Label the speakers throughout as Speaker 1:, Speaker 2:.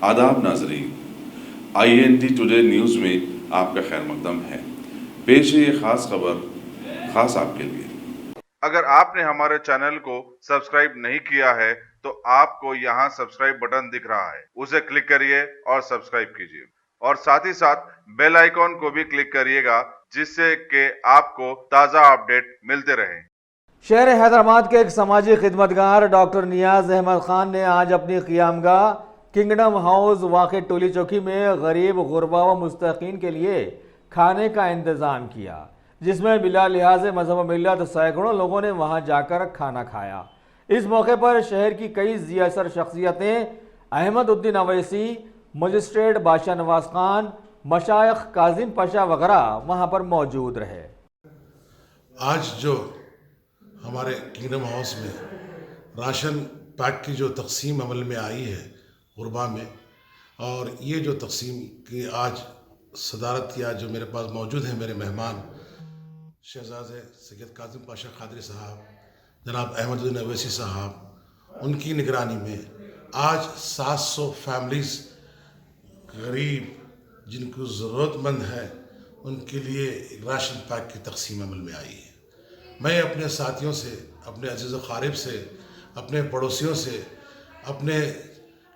Speaker 1: आदाब नाजरीन, INT today news में आपका खैर मकदम है। पेश है ये खास खबर खास आपके लिए।
Speaker 2: अगर आपने हमारे चैनल को सब्सक्राइब नहीं किया है तो आपको यहाँ सब्सक्राइब बटन दिख रहा है, उसे क्लिक करिए और सब्सक्राइब कीजिए और साथ ही साथ बेल आइकॉन को भी क्लिक करिएगा जिससे कि आपको ताज़ा अपडेट मिलते रहें।
Speaker 3: शहर हैदराबाद के एक समाजी खिदमतगार डॉक्टर नियाज अहमद खान ने आज अपनी क़ियामगाह किंगडम हाउस वाक़ टोली चौकी में गरीब गुरबा व मुस्तकीन के लिए खाने का इंतज़ाम किया, जिसमें बिला लिहाज मजहब मिल्लत सैकड़ों लोगों ने वहां जाकर खाना खाया। इस मौके पर शहर की कई ज़ियासर शख्सियतें, अहमद उद्दीन अवैसी, मजिस्ट्रेट बादशाह नवाज खान, मशाइख काजिम पाशा वगैरह वहां पर मौजूद रहे।
Speaker 4: आज जो हमारे किंगडम हाउस में राशन पैक की जो तकसीम अमल में आई है गुरबा में, और ये जो तकसीम की आज सदारत किया, जो मेरे पास मौजूद हैं मेरे मेहमान शहजादे सैयद काजिम पाशा कादरी साहब, जनाब अहमद अवैसी साहब, उनकी निगरानी में आज 700 फैमिलीज़ गरीब जिनको ज़रूरतमंद है उनके लिए राशन पैक की तकसीम अमल में आई है। मैं अपने साथियों से, अपने अजीज़ क़ारिब से, अपने पड़ोसियों से, अपने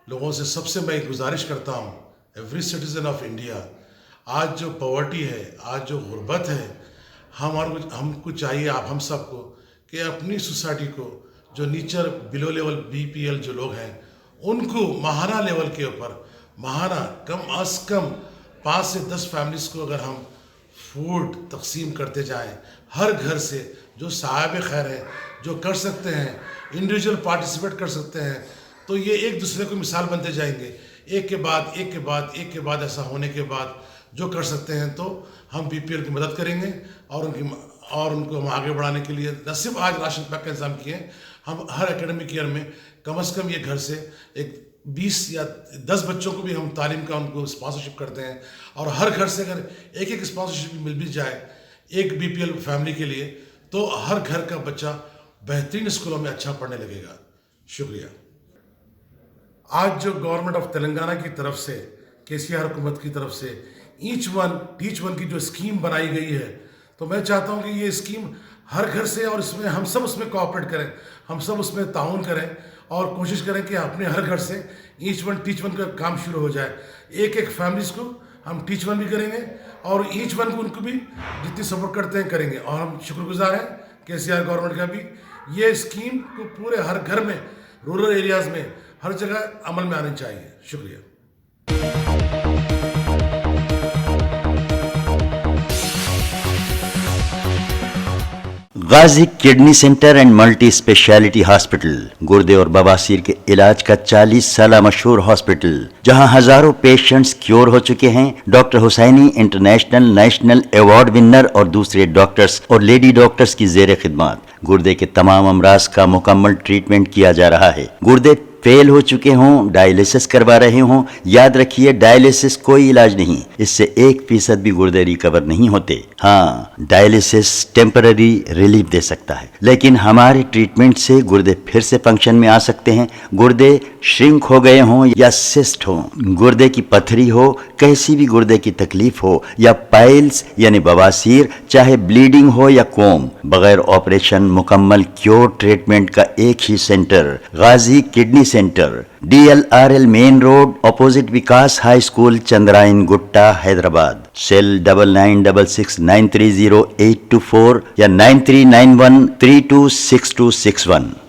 Speaker 4: लोगों से सबसे मैं गुजारिश करता हूँ, एवरी सिटीज़न ऑफ इंडिया, आज जो पॉवर्टी है, आज जो गुर्बत है, हमको चाहिए आप हम सबको कि अपनी सोसाइटी को जो नीचर बिलो लेवल BPL जो लोग हैं उनको माहाना लेवल के ऊपर माहाना कम अज़ कम 5 से 10 फैमिलीज़ को अगर हम फूड तकसीम करते जाएं, हर घर से जो साहिब खैर है, जो कर सकते हैं, इंडिविजुअल पार्टिसिपेट कर सकते हैं, तो ये एक दूसरे को मिसाल बनते जाएंगे। एक के बाद एक के बाद एक के बाद ऐसा होने के बाद जो कर सकते हैं तो हम BPL की मदद करेंगे और उनको हम आगे बढ़ाने के लिए न सिर्फ आज राशन पैक का इंतज़ाम किए, हम हर एकेडमिक ईयर में कम से कम ये घर से एक 20 या 10 बच्चों को भी हम तालीम का उनको स्पॉन्सरशिप करते हैं, और हर घर से अगर एक स्पॉन्सरशिप मिल भी जाए एक BPL फैमिली के लिए, तो हर घर का बच्चा बेहतरीन स्कूलों में अच्छा पढ़ने लगेगा। शुक्रिया। आज जो गवर्नमेंट ऑफ तेलंगाना की तरफ से, KCR हुकूमत की तरफ से ईच वन टीच वन की जो स्कीम बनाई गई है, तो मैं चाहता हूँ कि ये स्कीम हर घर से, और इसमें हम सब उसमें कोऑपरेट करें, हम सब उसमें ताउन करें और कोशिश करें कि अपने हर घर से ईच वन टीच वन का काम शुरू हो जाए। एक एक फैमिलीज़ को हम टीच वन भी करेंगे और ईच वन को उनको भी जितनी सपोर्ट करते हैं करेंगे, और हम शुक्रगुजार हैं KCR गवर्नमेंट का भी। ये स्कीम को पूरे हर घर में, रूरल एरियाज़ में, हर जगह अमल में आनी चाहिए। शुक्रिया।
Speaker 5: Ghazi kidney centre and multi speciality hospital, गुर्दे और बवासीर के इलाज का 40 साल मशहूर हॉस्पिटल, जहां हजारों पेशेंट्स क्योर हो चुके हैं। Doctor Husaini international national award winner और दूसरे डॉक्टर्स और लेडी डॉक्टर्स की जेर खिदमत गुर्दे के तमाम अमराज का मुकम्मल ट्रीटमेंट किया जा रहा है। गुर्दे फेल हो चुके हों, डायलिसिस करवा रहे हों, याद रखिए डायलिसिस कोई इलाज नहीं, इससे 1% भी गुर्दे रिकवर नहीं होते। हाँ, डायलिसिस टेम्पररी रिलीफ दे सकता है, लेकिन हमारे ट्रीटमेंट से गुर्दे फिर से फंक्शन में आ सकते हैं। गुर्दे श्रिंक हो गए हों या सिस्ट हो, गुर्दे की पथरी हो, कैसी भी गुर्दे की तकलीफ हो, या पाइल्स यानी बवासीर, चाहे ब्लीडिंग हो या कोम, बगैर ऑपरेशन मुकम्मल क्योर ट्रीटमेंट का एक ही centre, Ghazi kidney centre, DLRL main road, opposite Vikas high school, Chandrayan Gutta, Hyderabad. Cell 9966930824 या 9391326261।